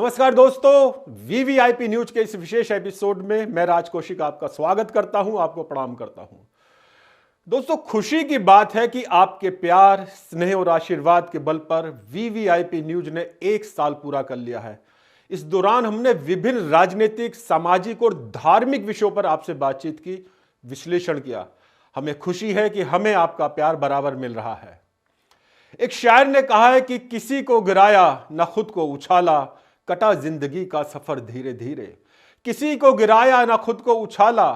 नमस्कार दोस्तों, VVIP news के इस विशेष एपिसोड में मैं राज कौशिक आपका स्वागत करता हूं, आपको प्रणाम करता हूं। दोस्तों, खुशी की बात है कि आपके प्यार, स्नेह और आशीर्वाद के बल पर वीवीआईपी न्यूज ने 1 साल पूरा कर लिया है। इस दौरान हमने विभिन्न राजनीतिक, सामाजिक और धार्मिक विषयों पर आपसे बातचीत की, विश्लेषण किया। हमें खुशी है कि हमें आपका प्यार बराबर मिल रहा है। एक शायर ने कहा है कि किसी को गिराया न खुद को उछाला, कटा जिंदगी का सफर धीरे धीरे। किसी को गिराया ना खुद को उछाला,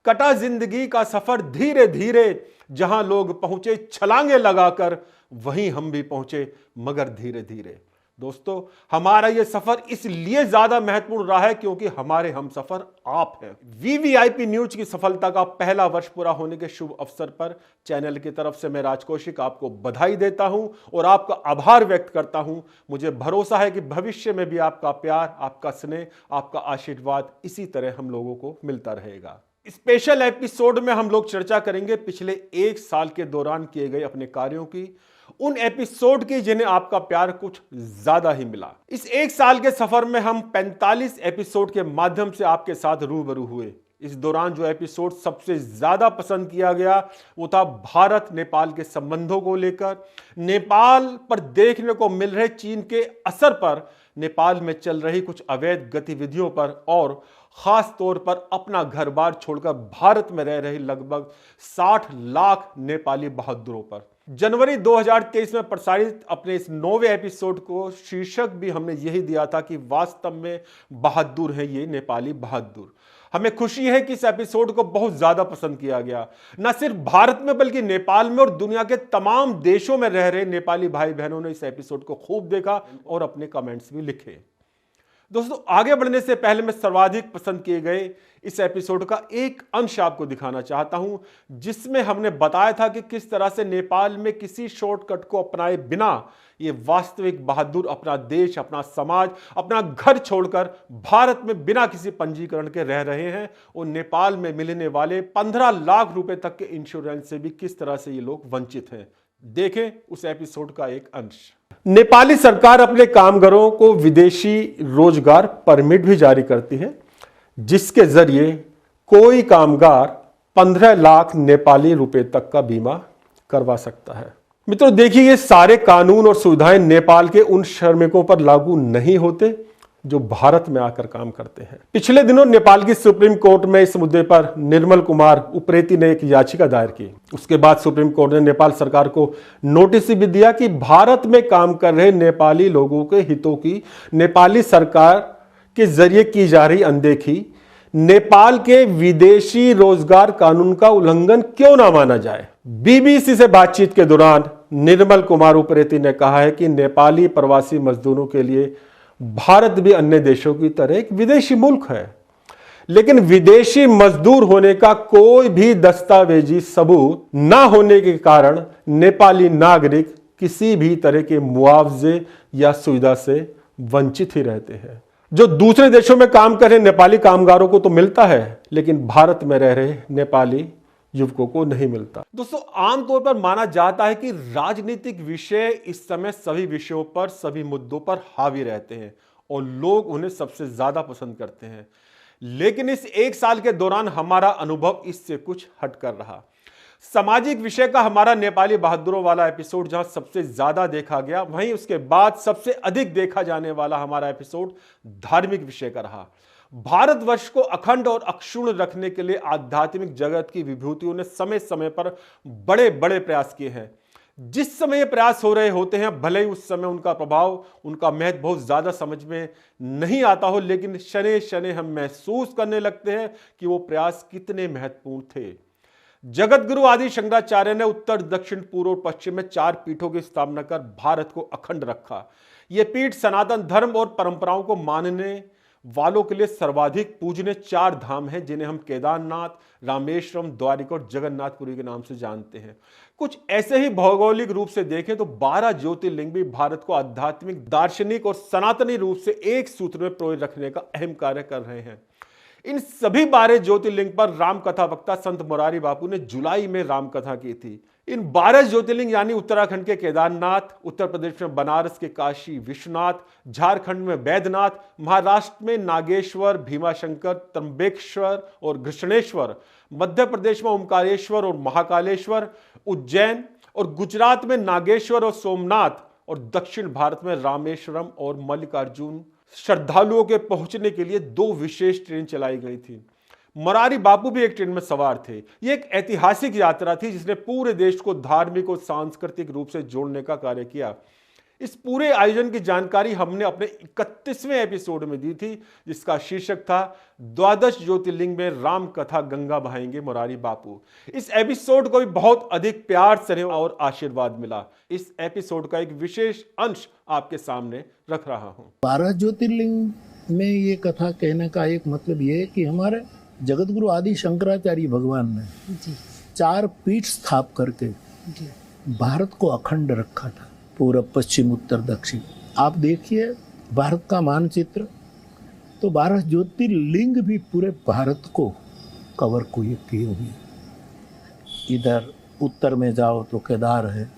कटा जिंदगी का सफर धीरे धीरे। जहां लोग पहुंचे छलांगे लगाकर, वहीं हम भी पहुंचे मगर धीरे धीरे। दोस्तों, हमारा यह सफर इसलिए ज्यादा महत्वपूर्ण रहा है क्योंकि हमारे हम सफर आप हैं। वीवीआईपी न्यूज की सफलता का पहला वर्ष पूरा होने के शुभ अवसर पर चैनल की तरफ से मैं राज कौशिक आपको बधाई देता हूं और आपका आभार व्यक्त करता हूं। मुझे भरोसा है कि भविष्य में भी आपका प्यार, आपका स्नेह, आपका आशीर्वाद इसी तरह हम लोगों को मिलता रहेगा। स्पेशल एपिसोड में हम लोग चर्चा करेंगे पिछले 1 साल के दौरान किए गए अपने कार्यों की, उन एपिसोड की जिन्हें आपका प्यार कुछ ज्यादा ही मिला। इस 1 साल के सफर में हम 45 एपिसोड के माध्यम से आपके साथ रूबरू हुए। इस दौरान जो एपिसोड सबसे ज्यादा पसंद किया गया वो था भारत नेपाल के संबंधों को लेकर, नेपाल पर देखने को मिल रहे चीन के असर पर, नेपाल में चल रही कुछ अवैध गतिविधियों पर और खास तौर पर अपना घर बार छोड़कर भारत में रह रहे लगभग 60 लाख नेपाली बहादुरों पर। जनवरी 2023 में प्रसारित अपने इस 9वें एपिसोड को शीर्षक भी हमने यही दिया था कि वास्तव में बहादुर है ये नेपाली बहादुर। हमें खुशी है कि इस एपिसोड को बहुत ज्यादा पसंद किया गया, न सिर्फ भारत में बल्कि नेपाल में और दुनिया के तमाम देशों में रह रहे नेपाली भाई बहनों ने इस एपिसोड को खूब देखा और अपने कमेंट्स भी लिखे। दोस्तों, आगे बढ़ने से पहले मैं सर्वाधिक पसंद किए गए इस एपिसोड का एक अंश आपको दिखाना चाहता हूं, जिसमें हमने बताया था कि किस तरह से नेपाल में किसी शॉर्टकट को अपनाए बिना ये वास्तविक बहादुर अपना देश, अपना समाज, अपना घर छोड़कर भारत में बिना किसी पंजीकरण के रह रहे हैं और नेपाल में मिलने वाले 15 लाख रुपए तक के इंश्योरेंस से भी किस तरह से ये लोग वंचित हैं। देखें उस एपिसोड का एक अंश। नेपाली सरकार अपने कामगारों को विदेशी रोजगार परमिट भी जारी करती है, जिसके जरिए कोई कामगार 15 लाख नेपाली रुपए तक का बीमा करवा सकता है। मित्रों, देखिए, ये सारे कानून और सुविधाएं नेपाल के उन श्रमिकों पर लागू नहीं होते जो भारत में आकर काम करते हैं। पिछले दिनों नेपाल की सुप्रीम कोर्ट में इस मुद्दे पर निर्मल कुमार उप्रेती ने एक याचिका दायर की। उसके बाद सुप्रीम कोर्ट ने नेपाल सरकार को नोटिस भी दिया कि भारत में काम कर रहे नेपाली लोगों के हितों की नेपाली सरकार के जरिए की जा रही अनदेखी नेपाल के विदेशी रोजगार कानून का उल्लंघन क्यों ना माना जाए। बीबीसी से बातचीत के दौरान निर्मल कुमार उप्रेती ने कहा है कि नेपाली प्रवासी मजदूरों के लिए भारत भी अन्य देशों की तरह एक विदेशी मुल्क है, लेकिन विदेशी मजदूर होने का कोई भी दस्तावेजी सबूत ना होने के कारण नेपाली नागरिक किसी भी तरह के मुआवजे या सुविधा से वंचित ही रहते हैं। जो दूसरे देशों में काम कर रहे नेपाली कामगारों को तो मिलता है, लेकिन भारत में रह रहे नेपाली युवकों को नहीं मिलता। दोस्तों, आमतौर पर माना जाता है कि राजनीतिक विषय इस समय सभी विषयों पर, सभी मुद्दों पर हावी रहते हैं और लोग उन्हें सबसे ज्यादा पसंद करते हैं। लेकिन इस 1 साल के दौरान हमारा अनुभव इससे कुछ हटकर रहा। सामाजिक विषय का हमारा नेपाली बहादुरों वाला एपिसोड जहां सबसे ज्यादा देखा गया, वहीं उसके बाद सबसे अधिक देखा जाने वाला हमारा एपिसोड धार्मिक विषय का रहा। भारतवर्ष को अखंड और अक्षुण्ण रखने के लिए आध्यात्मिक जगत की विभूतियों ने समय समय पर बड़े बड़े प्रयास किए हैं। जिस समय ये प्रयास हो रहे होते हैं, भले ही उस समय उनका प्रभाव, उनका महत्व बहुत ज्यादा समझ में नहीं आता हो, लेकिन शने शने हम महसूस करने लगते हैं कि वो प्रयास कितने महत्वपूर्ण थे। जगत गुरु आदि शंकराचार्य ने उत्तर, दक्षिण, पूर्व और पश्चिम में 4 पीठों की स्थापना कर भारत को अखंड रखा। ये पीठ सनातन धर्म और परंपराओं को मानने वालों के लिए सर्वाधिक पूजनीय 4 धाम हैं, जिन्हें हम केदारनाथ, रामेश्वरम, द्वारिका और जगन्नाथपुरी के नाम से जानते हैं। कुछ ऐसे ही भौगोलिक रूप से देखें तो 12 ज्योतिर्लिंग भी भारत को आध्यात्मिक, दार्शनिक और सनातनी रूप से एक सूत्र में पिरोए रखने का अहम कार्य कर रहे हैं। इन सभी 12 ज्योतिर्लिंग पर राम कथा वक्ता संत मुरारी बापू ने जुलाई में राम कथा की थी। इन 12 ज्योतिर्लिंग यानी उत्तराखंड के केदारनाथ, उत्तर प्रदेश में बनारस के काशी विश्वनाथ, झारखंड में बैद्यनाथ, महाराष्ट्र में नागेश्वर, भीमाशंकर, त्र्यंबकेश्वर और घृष्णेश्वर, मध्य प्रदेश में ओमकारेश्वर और महाकालेश्वर, उज्जैन और गुजरात में नागेश्वर और सोमनाथ और दक्षिण भारत में रामेश्वरम और मल्लिकार्जुन। श्रद्धालुओं के पहुंचने के लिए 2 विशेष ट्रेन चलाई गई थी। मोरारी बापू भी एक ट्रेन में सवार थे। यह एक ऐतिहासिक यात्रा थी जिसने पूरे देश को धार्मिक और सांस्कृतिक रूप से जोड़ने का कार्य किया। इस पूरे आयोजन की जानकारी हमने अपने 31वें एपिसोड में दी थी, जिसका शीर्षक था 12 ज्योतिर्लिंग में राम कथा गंगा बहाएंगे मोरारी बापू। इस एपिसोड को भी बहुत अधिक प्यार, स्नेह और आशीर्वाद मिला। इस एपिसोड का एक विशेष अंश आपके सामने रख रहा हूं। 12 ज्योतिर्लिंग में ये कथा कहने का एक मतलब ये है कि हमारे जगत गुरु आदि शंकराचार्य भगवान ने 4 पीठ स्थाप करके भारत को अखंड रखा था, पूर्व पश्चिम उत्तर दक्षिण। आप देखिए भारत का मानचित्र, तो 12 ज्योतिर्लिंग भी पूरे भारत को कवर किए हुए। इधर उत्तर में जाओ तो केदार है,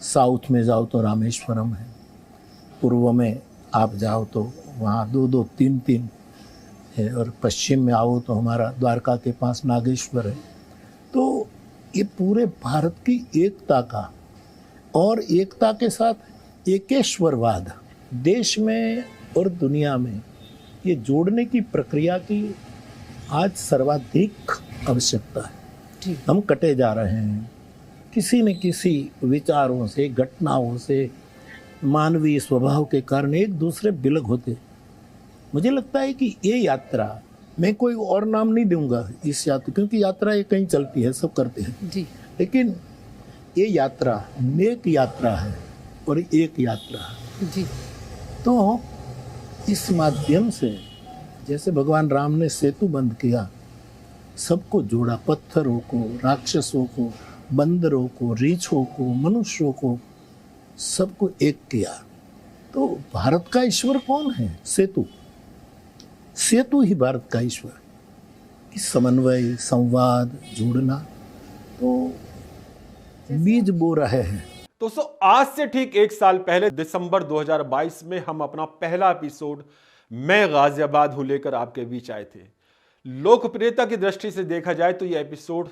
साउथ में जाओ तो रामेश्वरम है, पूर्व में आप जाओ तो वहाँ 2-2, 3-3 है, और पश्चिम में आओ तो हमारा द्वारका के पास नागेश्वर है। तो ये पूरे भारत की एकता का, और एकता के साथ एकेश्वरवाद देश में और दुनिया में ये जोड़ने की प्रक्रिया की आज सर्वाधिक आवश्यकता है। हम कटे जा रहे हैं किसी न किसी विचारों से, घटनाओं से, मानवीय स्वभाव के कारण एक दूसरे बिलग होते। मुझे लगता है कि ये यात्रा, मैं कोई और नाम नहीं दूंगा इस यात्रा, क्योंकि यात्रा ये कहीं चलती है, सब करते हैं जी, लेकिन ये यात्रा नेक यात्रा है और एक यात्रा है जी। तो इस माध्यम से जैसे भगवान राम ने सेतु बंद किया, सबको जोड़ा, पत्थरों को, राक्षसों को, बंदरों को, रीछों को, मनुष्यों को, सबको एक किया। तो भारत का ईश्वर कौन है? सेतु। सेतु ही भारत का ईश्वर। कि समन्वय, संवाद, जोड़ना, तो बीज बो रहे हैं। दोस्तों, आज से ठीक 1 साल पहले दिसंबर 2022 में हम अपना पहला एपिसोड मैं गाजियाबाद हूं लेकर आपके बीच आए थे। लोकप्रियता की दृष्टि से देखा जाए तो यह एपिसोड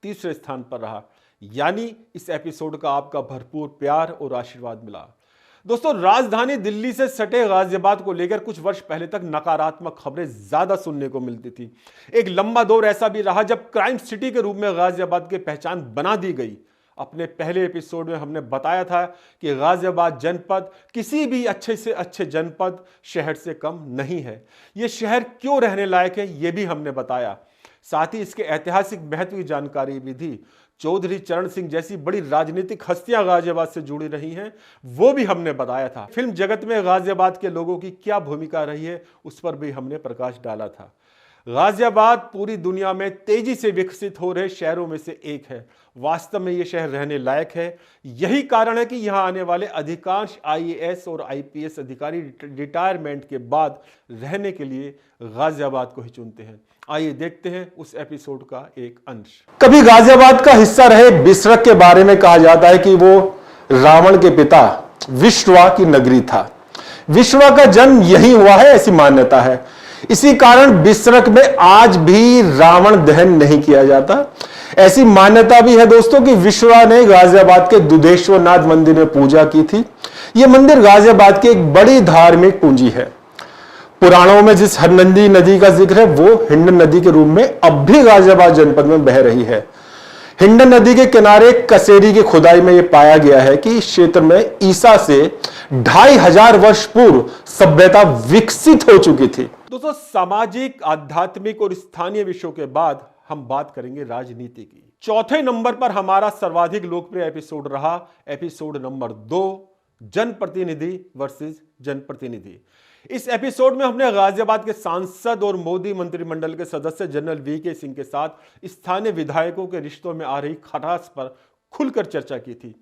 3रे स्थान पर रहा, यानी इस एपिसोड का आपका भरपूर प्यार और आशीर्वाद मिला। दोस्तों, राजधानी दिल्ली से सटे गाजियाबाद को लेकर कुछ वर्ष पहले तक नकारात्मक खबरें ज्यादा सुनने को मिलती थी। एक लंबा दौर ऐसा भी रहा जब क्राइम सिटी के रूप में गाजियाबाद की पहचान बना दी गई। अपने पहले एपिसोड में हमने बताया था कि गाजियाबाद जनपद किसी भी अच्छे से अच्छे जनपद शहर से कम नहीं है। यह शहर क्यों रहने लायक है, यह भी हमने बताया। साथ ही इसके ऐतिहासिक महत्व की जानकारी भी दी। चौधरी चरण सिंह जैसी बड़ी राजनीतिक हस्तियां गाजियाबाद से जुड़ी रही हैं, वो भी हमने बताया था। फिल्म जगत में गाजियाबाद के लोगों की क्या भूमिका रही है, उस पर भी हमने प्रकाश डाला था। गाजियाबाद पूरी दुनिया में तेजी से विकसित हो रहे शहरों में से एक है। वास्तव में यह शहर रहने लायक है। यही कारण है कि यहां आने वाले अधिकांश आईएएस और आईपीएस अधिकारी रिटायरमेंट के बाद रहने के लिए गाजियाबाद को ही चुनते हैं। आइए देखते हैं उस एपिसोड का एक अंश। कभी गाजियाबाद का हिस्सा रहे बिसरक के बारे में कहा जाता है कि वो रावण के पिता विश्वा की नगरी था। विश्वा का जन्म यहीं हुआ है, ऐसी मान्यता है। इसी कारण बिसरक में आज भी रावण दहन नहीं किया जाता। ऐसी मान्यता भी है दोस्तों कि विश्वा ने गाजियाबाद के दुधेश्वर नाथ मंदिर में पूजा की थी। यह मंदिर गाजियाबाद की एक बड़ी धार्मिक पूंजी है। पुराणों में जिस हरनंदी नदी का जिक्र है वो हिंडन नदी के रूप में अब भी गाजियाबाद जनपद में बह रही है। हिंडन नदी के किनारे कसेरी की खुदाई में यह पाया गया है कि इस क्षेत्र में ईसा से 2500 वर्ष पूर्व सभ्यता विकसित हो चुकी थी। दोस्तों, सामाजिक, आध्यात्मिक और स्थानीय विषयों के बाद हम बात करेंगे राजनीति की। 4थे नंबर पर हमारा सर्वाधिक लोकप्रिय एपिसोड रहा एपिसोड नंबर 2, जनप्रतिनिधि वर्सेस जनप्रतिनिधि। इस एपिसोड में हमने गाजियाबाद के सांसद और मोदी मंत्रिमंडल के सदस्य जनरल वीके सिंह के साथ स्थानीय विधायकों के रिश्तों में आ रही खटास पर खुलकर चर्चा की थी।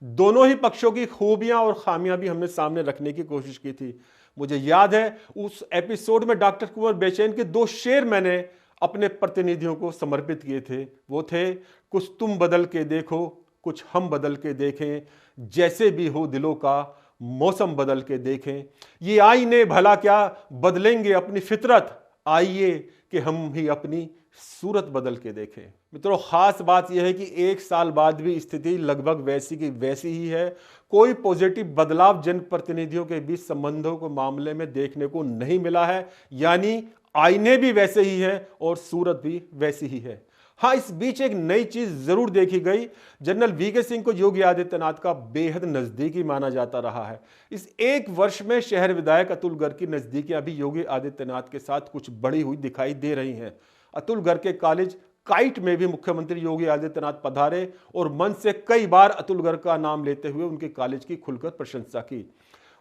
दोनों ही पक्षों की खूबियां और खामियां भी हमने सामने रखने की कोशिश की थी। मुझे याद है उस एपिसोड में डॉक्टर कुंवर बेचैन के 2 शेर मैंने अपने प्रतिनिधियों को समर्पित किए थे। वो थे, कुछ तुम बदल के देखो, कुछ हम बदल के देखें, जैसे भी हो दिलों का मौसम बदल के देखें, ये आईने भला क्या बदलेंगे अपनी फितरत, आइए कि हम ही अपनी सूरत बदल के देखें। मित्रों, खास बात यह है कि एक साल बाद भी स्थिति लगभग वैसी की वैसी ही है। कोई पॉजिटिव बदलाव जनप्रतिनिधियों के बीच संबंधों के मामले में देखने को नहीं मिला है, यानी आईने भी वैसे ही है और सूरत भी वैसी ही है। हाँ, इस बीच एक नई चीज जरूर देखी गई। जनरल वीके सिंह को योगी आदित्यनाथ का बेहद नजदीकी माना जाता रहा है। इस एक वर्ष में शहर विधायक अतुल गर्ग की नजदीकियां भी योगी आदित्यनाथ के साथ कुछ बढ़ी हुई दिखाई दे रही हैं। अतुल गर्ग के कॉलेज काइट में भी मुख्यमंत्री योगी आदित्यनाथ पधारे और मंच से कई बार अतुल गर्ग का नाम लेते हुए उनके कॉलेज की खुलकर प्रशंसा की।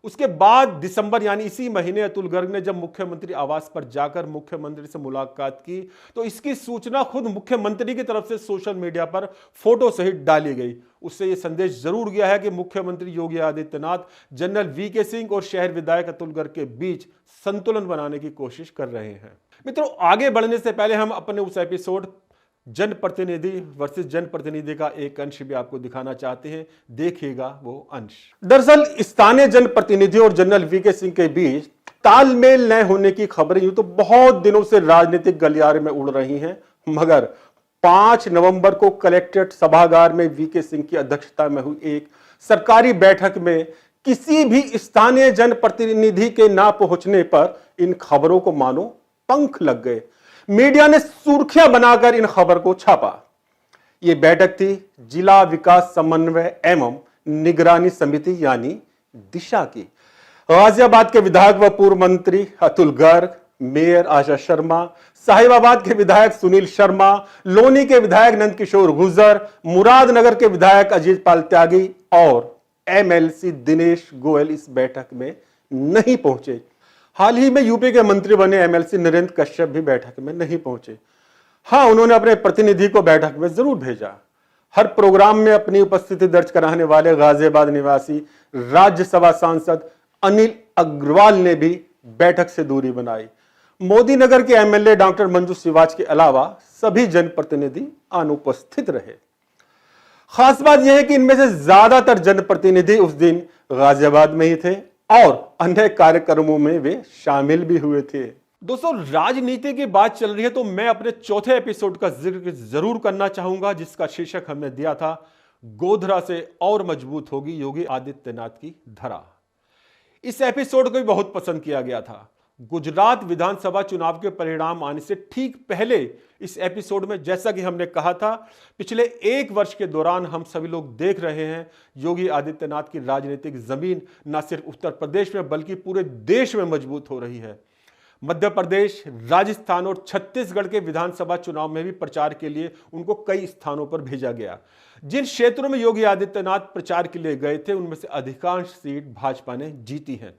उसके बाद दिसंबर यानी इसी महीने अतुल गर्ग ने जब मुख्यमंत्री आवास पर जाकर मुख्यमंत्री से मुलाकात की तो इसकी सूचना खुद मुख्यमंत्री की तरफ से सोशल मीडिया पर फोटो सहित डाली गई। उससे यह संदेश जरूर गया है कि मुख्यमंत्री योगी आदित्यनाथ जनरल वीके सिंह और शहर विधायक अतुल गर्ग के बीच संतुलन बनाने की कोशिश कर रहे हैं। मित्रों, आगे बढ़ने से पहले हम अपने उस एपिसोड जनप्रतिनिधि वर्सेस जनप्रतिनिधि का एक अंश भी आपको दिखाना चाहते हैं। देखिएगा वो अंश। दरअसल स्थानीय जनप्रतिनिधि और जनरल वीके सिंह के बीच तालमेल न होने की खबरें यूं तो बहुत दिनों से राजनीतिक गलियारे में उड़ रही हैं, मगर 5 नवंबर को कलेक्ट्रेट सभागार में वीके सिंह की अध्यक्षता में हुई एक सरकारी बैठक में किसी भी स्थानीय जनप्रतिनिधि के ना पहुंचने पर इन खबरों को मानो पंख लग गए। मीडिया ने सुर्खियां बनाकर इन खबर को छापा। यह बैठक थी जिला विकास समन्वय एवं निगरानी समिति यानी दिशा की। गाजियाबाद के विधायक व पूर्व मंत्री अतुल गर्ग, मेयर आशा शर्मा, साहिबाबाद के विधायक सुनील शर्मा, लोनी के विधायक नंदकिशोर गुर्जर, मुरादनगर के विधायक अजीत पाल त्यागी और एमएलसी दिनेश गोयल इस बैठक में नहीं पहुंचे। हाल ही में यूपी के मंत्री बने एमएलसी नरेंद्र कश्यप भी बैठक में नहीं पहुंचे। हाँ, उन्होंने अपने प्रतिनिधि को बैठक में जरूर भेजा। हर प्रोग्राम में अपनी उपस्थिति दर्ज कराने वाले गाजियाबाद निवासी राज्यसभा सांसद अनिल अग्रवाल ने भी बैठक से दूरी बनाई। मोदी नगर के एमएलए डॉक्टर मंजू सिवाच के अलावा सभी जनप्रतिनिधि अनुपस्थित रहे। खास बात यह है कि इनमें से ज्यादातर जनप्रतिनिधि उस दिन गाजियाबाद में ही थे और अन्य कार्यक्रमों में वे शामिल भी हुए थे। दोस्तों, राजनीति की बात चल रही है तो मैं अपने चौथे एपिसोड का जिक्र जरूर करना चाहूंगा, जिसका शीर्षक हमने दिया था गोधरा से और मजबूत होगी योगी आदित्यनाथ की धरा। इस एपिसोड को भी बहुत पसंद किया गया था। गुजरात विधानसभा चुनाव के परिणाम आने से ठीक पहले इस एपिसोड में, जैसा कि हमने कहा था, पिछले एक वर्ष के दौरान हम सभी लोग देख रहे हैं योगी आदित्यनाथ की राजनीतिक जमीन न सिर्फ उत्तर प्रदेश में बल्कि पूरे देश में मजबूत हो रही है। मध्य प्रदेश, राजस्थान और छत्तीसगढ़ के विधानसभा चुनाव में भी प्रचार के लिए उनको कई स्थानों पर भेजा गया। जिन क्षेत्रों में योगी आदित्यनाथ प्रचार के लिए गए थे उनमें से अधिकांश सीट भाजपा ने जीती हैं।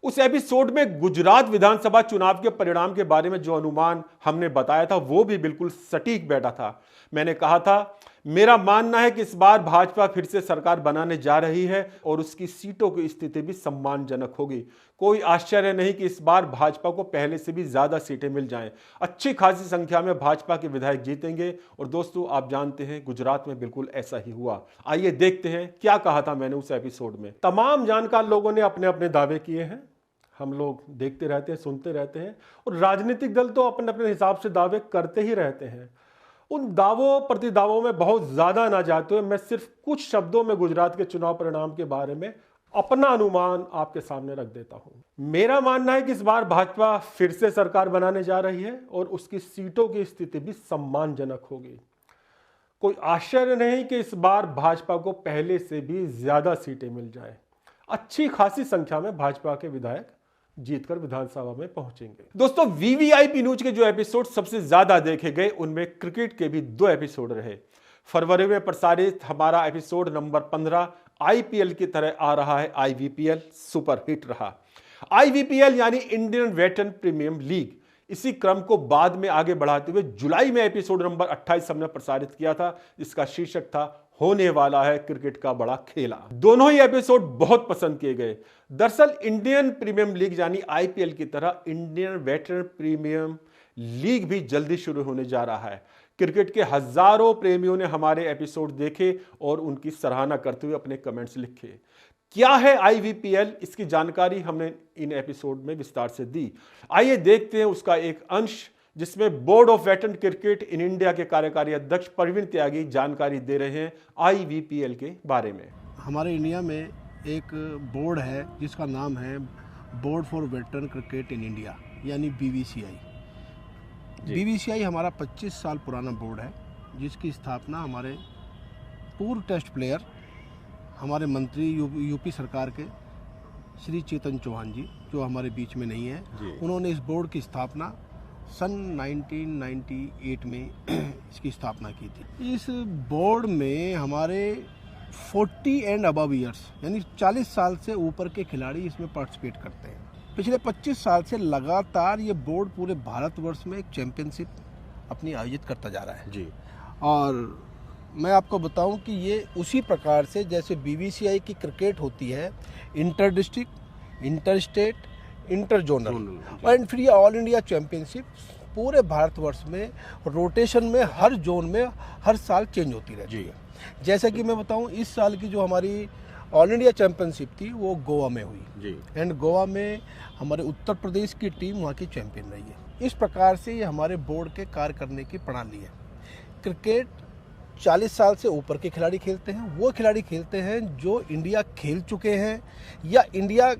उस एपिसोड में गुजरात विधानसभा चुनाव के परिणाम के बारे में जो अनुमान हमने बताया था वो भी बिल्कुल सटीक बैठा था। मैंने कहा था, मेरा मानना है कि इस बार भाजपा फिर से सरकार बनाने जा रही है और उसकी सीटों की स्थिति भी सम्मानजनक होगी। कोई आश्चर्य नहीं कि इस बार भाजपा को पहले से भी ज्यादा सीटें मिल जाएं। अच्छी खासी संख्या में भाजपा के विधायक जीतेंगे और दोस्तों, आप जानते हैं गुजरात में बिल्कुल ऐसा ही हुआ। आइए देखते हैं क्या कहा था मैंने उस एपिसोड में। तमाम जानकार लोगों ने अपने अपने दावे किए हैं, हम लोग देखते रहते हैं, सुनते रहते हैं और राजनीतिक दल तो अपने अपने हिसाब से दावे करते ही रहते हैं। उन दावों प्रतिदावों में बहुत ज्यादा ना जाते हुए मैं सिर्फ कुछ शब्दों में गुजरात के चुनाव परिणाम के बारे में अपना अनुमान आपके सामने रख देता हूं। मेरा मानना है कि इस बार भाजपा फिर से सरकार बनाने जा रही है और उसकी सीटों की स्थिति भी सम्मानजनक होगी। कोई आश्चर्य नहीं कि इस बार भाजपा को पहले से भी ज्यादा सीटें मिल जाए। अच्छी खासी संख्या में भाजपा के विधायक जीतकर विधानसभा में पहुंचेंगे। दोस्तों, वीवीआईपी न्यूज के जो एपिसोड सबसे ज्यादा देखे गए उनमें क्रिकेट के भी 2 एपिसोड रहे। फरवरी में प्रसारित हमारा एपिसोड नंबर 15 आईपीएल की तरह आ रहा है, आईवीपीएल सुपर हिट रहा। आईवीपीएल यानी इंडियन वेटरन प्रीमियम लीग। इसी क्रम को बाद में आगे बढ़ाते हुए जुलाई में एपिसोड नंबर 28 हमने प्रसारित किया था, जिसका शीर्षक था होने वाला है क्रिकेट का बड़ा खेला। दोनों ही एपिसोड बहुत पसंद किए गए। दरअसल इंडियन प्रीमियम लीग यानी आईपीएल की तरह इंडियन वेटरन प्रीमियम लीग भी जल्दी शुरू होने जा रहा है। क्रिकेट के हजारों प्रेमियों ने हमारे एपिसोड देखे और उनकी सराहना करते हुए अपने कमेंट्स लिखे। क्या है आईवीपीएल, इसकी जानकारी हमने इन एपिसोड में विस्तार से दी। आइए देखते हैं उसका एक अंश, जिसमें board of veteran cricket in India के कार्यकारी अध्यक्ष प्रवीण त्यागी जानकारी दे रहे हैं आईवीपीएल के बारे में। हमारे इंडिया में एक बोर्ड है जिसका नाम है board for veteran cricket in India, यानी बीवीसीआई। बीवीसीआई हमारा 25 साल पुराना बोर्ड है, जिसकी स्थापना हमारे पूर्व टेस्ट प्लेयर, हमारे मंत्री यूपी सरकार के श्री चेतन चौहान जी, जो हमारे बीच में नहीं है, उन्होंने इस बोर्ड की स्थापना सन 1998 में इसकी स्थापना की थी। इस बोर्ड में हमारे 40 एंड अबव ईयर्स यानी 40 साल से ऊपर के खिलाड़ी इसमें पार्टिसिपेट करते हैं। पिछले 25 साल से लगातार ये बोर्ड पूरे भारतवर्ष में एक चैंपियनशिप अपनी आयोजित करता जा रहा है जी। और मैं आपको बताऊं कि ये उसी प्रकार से जैसे बीवीसीआई की क्रिकेट होती है, inter district, inter state, inter zonal, और फिर ये ऑल इंडिया चैंपियनशिप पूरे भारतवर्ष में रोटेशन में हर जोन में हर साल चेंज होती रहती है। जैसे कि मैं बताऊं, इस साल की जो हमारी ऑल इंडिया चैंपियनशिप थी वो गोवा में हुई जी। एंड गोवा में हमारे उत्तर प्रदेश की टीम वहाँ की चैंपियन रही है। इस प्रकार से ये हमारे बोर्ड के कार्य करने की प्रणाली है। क्रिकेट 40 साल से ऊपर के खिलाड़ी खेलते हैं, वो खिलाड़ी खेलते हैं जो इंडिया खेल चुके हैं या इंडिया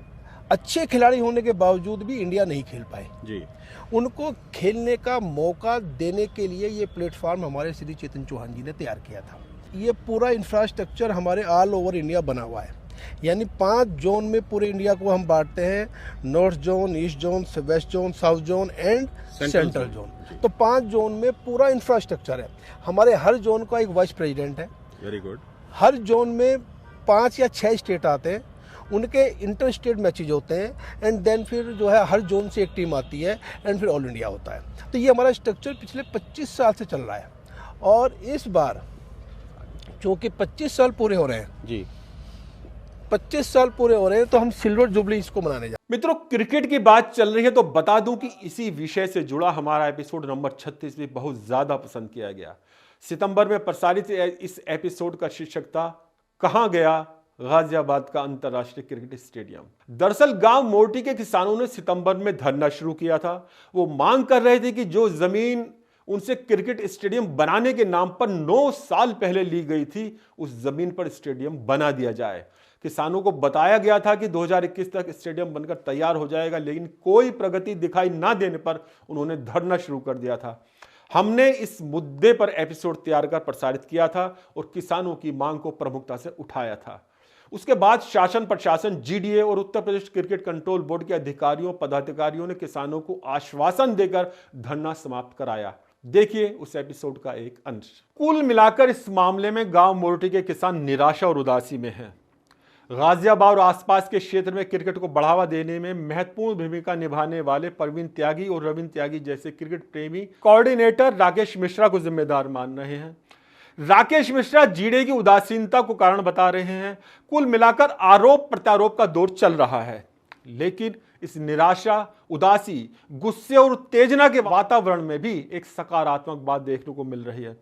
अच्छे खिलाड़ी होने के बावजूद भी इंडिया नहीं खेल पाए जी। उनको खेलने का मौका देने के लिए ये प्लेटफॉर्म हमारे श्री चेतन चौहान जी ने तैयार किया था। ये पूरा इंफ्रास्ट्रक्चर हमारे ऑल ओवर इंडिया बना हुआ है, यानी 5 जोन में पूरे इंडिया को हम बांटते हैं, north zone, east zone, west zone, south zone and central zone. तो 5 जोन में पूरा इंफ्रास्ट्रक्चर है। हमारे हर जोन का एक वाइस प्रेसिडेंट है। Very good. हर जोन में 5 या 6 स्टेट आते हैं, उनके इंटर स्टेट मैचेज होते हैं एंड देन फिर जो है हर जोन से एक टीम आती है एंड फिर ऑल इंडिया होता है। तो ये हमारा स्ट्रक्चर पिछले 25 साल से चल रहा है। और इस बार क्योंकि 25 साल पूरे हो रहे हैं जी, 25 साल पूरे हो रहे हैं, तो हम सिल्वर जुबली इसको मनाने जा। मित्रों, क्रिकेट की बात चल रही है तो बता दूं कि इसी विषय से जुड़ा हमारा एपिसोड नंबर 36 भी बहुत ज्यादा पसंद किया गया। सितंबर में प्रसारित इस एपिसोड का शीर्षक था, कहां गया गाजियाबाद का अंतरराष्ट्रीय क्रिकेट स्टेडियम। दरअसल गांव मोर्टी के किसानों ने सितंबर में धरना शुरू किया था। वो मांग कर रहे थे कि जो जमीन उनसे क्रिकेट स्टेडियम बनाने के नाम पर 9 साल पहले ली गई थी, उस जमीन पर स्टेडियम बना दिया जाए। किसानों को बताया गया था कि 2021 तक स्टेडियम बनकर तैयार हो जाएगा, लेकिन कोई प्रगति दिखाई ना देने पर उन्होंने धरना शुरू कर दिया था। हमने इस मुद्दे पर एपिसोड तैयार कर प्रसारित किया था और किसानों की मांग को प्रमुखता से उठाया था। उसके बाद शासन प्रशासन, जीडीए और Uttar Pradesh cricket control board के अधिकारियों पदाधिकारियों ने किसानों को आश्वासन देकर धरना समाप्त कराया। देखिए उस एपिसोड का एक अंश। कुल मिलाकर इस मामले में गांव मोर्टी के किसान निराशा और उदासी में हैं। गाजियाबाद और आसपास के क्षेत्र में क्रिकेट को बढ़ावा देने में महत्वपूर्ण भूमिका निभाने वाले प्रवीण त्यागी और रविंद्र त्यागी जैसे क्रिकेट प्रेमी कोऑर्डिनेटर राकेश मिश्रा को जिम्मेदार मान रहे हैं। राकेश मिश्रा जीडीए की उदासीनता को कारण बता रहे हैं। कुल मिलाकर आरोप प्रत्यारोप का दौर चल रहा है, लेकिन इस निराशा, उदासी, गुस्से और उत्तेजना के वातावरण में भी एक सकारात्मक बात देखने को मिल रही है।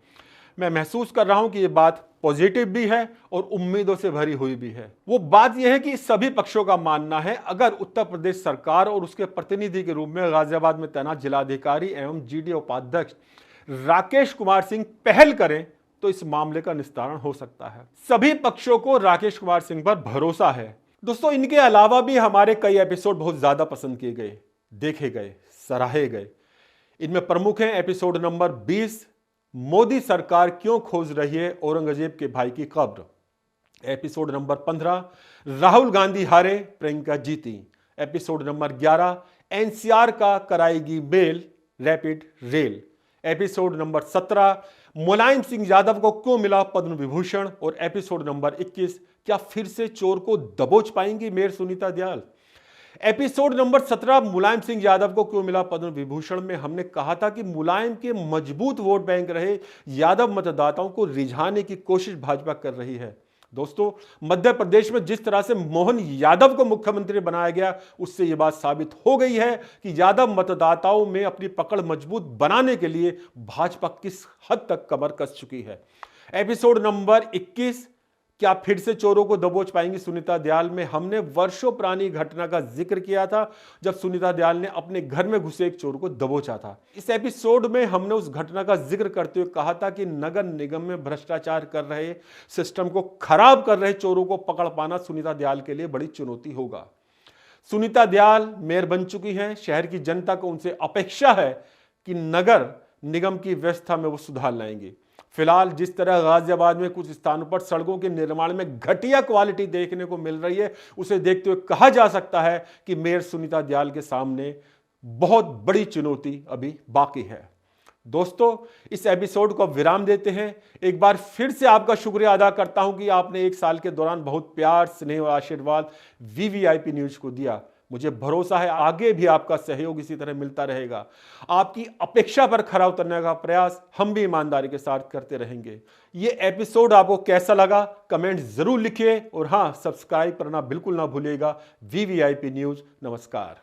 मैं महसूस कर रहा हूं कि यह बात पॉजिटिव भी है और उम्मीदों से भरी हुई भी है। वो बात यह है कि सभी पक्षों का मानना है, अगर उत्तर प्रदेश सरकार और उसके प्रतिनिधि के रूप में गाजियाबाद में तैनात जिलाधिकारी एवं जीडीए उपाध्यक्ष राकेश कुमार सिंह पहल करें तो इस मामले का निस्तारण हो सकता है। सभी पक्षों को राकेश कुमार सिंह पर भरोसा है। दोस्तों, इनके अलावा भी हमारे कई एपिसोड बहुत ज्यादा पसंद किए गए, देखे गए, सराहे गए। इनमें प्रमुख हैं एपिसोड नंबर 20, मोदी सरकार क्यों खोज रही है औरंगजेब के भाई की कब्र। एपिसोड नंबर 15, राहुल गांधी हारे, प्रियंका जीती। एपिसोड नंबर 11, एनसीआर का कराएगी बेल, rapid rail. Episode number 17, Mulayam Singh Yadav को क्यों मिला पद्म विभूषण। और एपिसोड नंबर 21, क्या फिर से चोर को दबोच पाएंगी mayor Sunita Dayal. Episode number 17, Mulayam Singh Yadav को क्यों मिला पद्म विभूषण में हमने कहा था कि मुलायम के मजबूत वोट बैंक रहे यादव मतदाताओं को रिझाने की कोशिश भाजपा कर रही है। दोस्तों, मध्य प्रदेश में जिस तरह से मोहन यादव को मुख्यमंत्री बनाया गया, उससे यह बात साबित हो गई है कि यादव मतदाताओं में अपनी पकड़ मजबूत बनाने के लिए भाजपा किस हद तक कमर कस चुकी है। एपिसोड नंबर 21, क्या फिर से चोरों को दबोच पाएंगी सुनीता दयाल में हमने वर्षों पुरानी घटना का जिक्र किया था, जब सुनीता दयाल ने अपने घर में घुसे एक चोर को दबोचा था। इस एपिसोड में हमने उस घटना का जिक्र करते हुए कहा था कि नगर निगम में भ्रष्टाचार कर रहे, सिस्टम को खराब कर रहे चोरों को पकड़ पाना सुनीता दयाल के लिए बड़ी चुनौती होगा। सुनीता दयाल मेयर बन चुकी हैं। शहर की जनता को उनसे अपेक्षा है कि नगर निगम की व्यवस्था में वो सुधार लाएंगे। फिलहाल जिस तरह गाजियाबाद में कुछ स्थानों पर सड़कों के निर्माण में घटिया क्वालिटी देखने को मिल रही है, उसे देखते हुए कहा जा सकता है कि मेयर सुनीता दयाल के सामने बहुत बड़ी चुनौती अभी बाकी है। दोस्तों, इस एपिसोड को विराम देते हैं। एक बार फिर से आपका शुक्रिया अदा करता हूं कि आपने 1 साल के दौरान बहुत प्यार, स्नेह और आशीर्वाद वीवीआईपी न्यूज को दिया। मुझे भरोसा है आगे भी आपका सहयोग इसी तरह मिलता रहेगा। आपकी अपेक्षा पर खरा उतरने का प्रयास हम भी ईमानदारी के साथ करते रहेंगे। ये एपिसोड आपको कैसा लगा कमेंट जरूर लिखिए और हां, सब्सक्राइब करना बिल्कुल ना भूलिएगा। VVIP news. नमस्कार।